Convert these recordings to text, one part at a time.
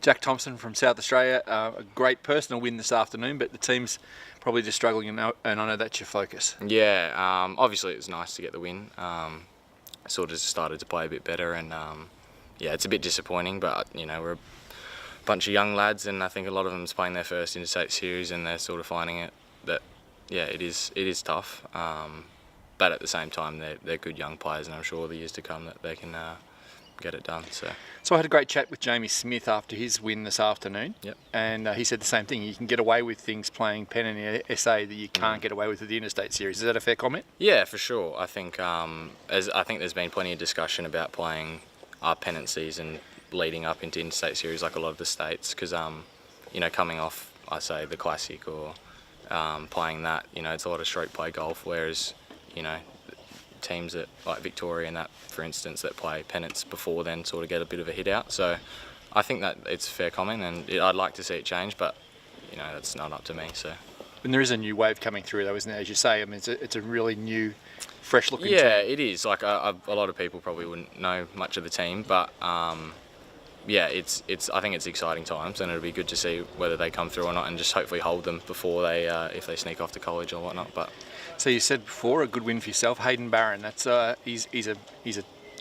Jack Thompson from South Australia. A great personal win this afternoon, but the team's probably just struggling, and I know that's your focus. Yeah, obviously it was nice to get the win. Sort of just started to play a bit better, and yeah, it's a bit disappointing, but you know, we're a bunch of young lads, and I think a lot of them's playing their first interstate series, and they're sort of finding it that yeah, it is tough. But at the same time, they're good young players, and I'm sure the years to come that they can get it done. So I had a great chat with Jamie Smith after his win this afternoon. Yep. And he said the same thing. You can get away with things playing Penn and SA that you can't get away with the interstate series. Is that a fair comment? Yeah, for sure. I think there's been plenty of discussion about playing our pennant season leading up into interstate series like a lot of the states, because you know, coming off, I say, the Classic or playing that, you know, it's a lot of stroke play golf, whereas you know, teams that like Victoria and that, for instance, that play pennants before then sort of get a bit of a hit out. So I think that it's a fair comment, and I'd like to see it change, but you know, that's not up to me. So. And there is a new wave coming through, though, isn't there? As you say, I mean, it's a really new, fresh-looking team. Yeah, it is. Like a lot of people probably wouldn't know much of the team, but yeah, I think it's exciting times, and it'll be good to see whether they come through or not, and just hopefully hold them before they if they sneak off to college or whatnot. But so you said before, a good win for yourself, Hayden Barron. That's he's a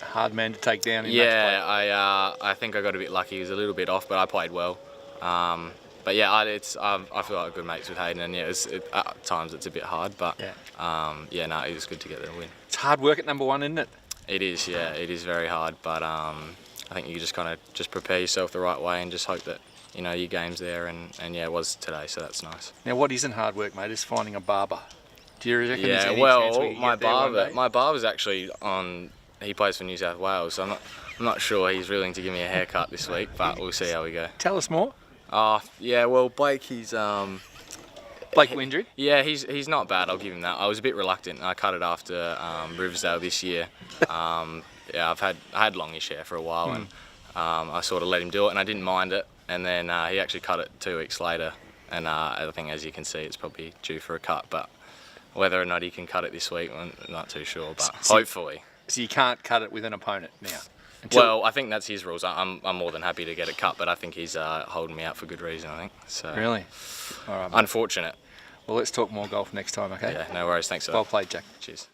hard man to take down in match play. I think I got a bit lucky. He was a little bit off, but I played well. But yeah, I feel like good mates with Hayden, and yeah, at times it's a bit hard, but yeah, no, it was good to get the win. It's hard work at number one, isn't it? It is, yeah, it is very hard, but I think you just kind of just prepare yourself the right way and just hope that you know your game's there, and yeah, it was today, so that's nice. Now, what isn't hard work, mate, is finding a barber. Do you reckon there's any well, chance we can get there one day? my barber's actually on. He plays for New South Wales, so I'm not sure he's willing to give me a haircut this week, but we'll see how we go. Tell us more. Yeah, well, Blake, he's Blake Windred? Yeah, he's not bad, I'll give him that. I was a bit reluctant. I cut it after Riversdale this year. Yeah, I had longish hair for a while, and I sort of let him do it, and I didn't mind it. And then he actually cut it 2 weeks later, and I think, as you can see, it's probably due for a cut. But whether or not he can cut it this week, I'm not too sure, but hopefully. So you can't cut it with an opponent now? Well, I think that's his rules. I'm more than happy to get it cut, but I think he's holding me out for good reason, I think. So really? All right, mate. Unfortunate. Well, let's talk more golf next time, okay? Yeah, no worries. Thanks for that. Well played, Jack. Cheers.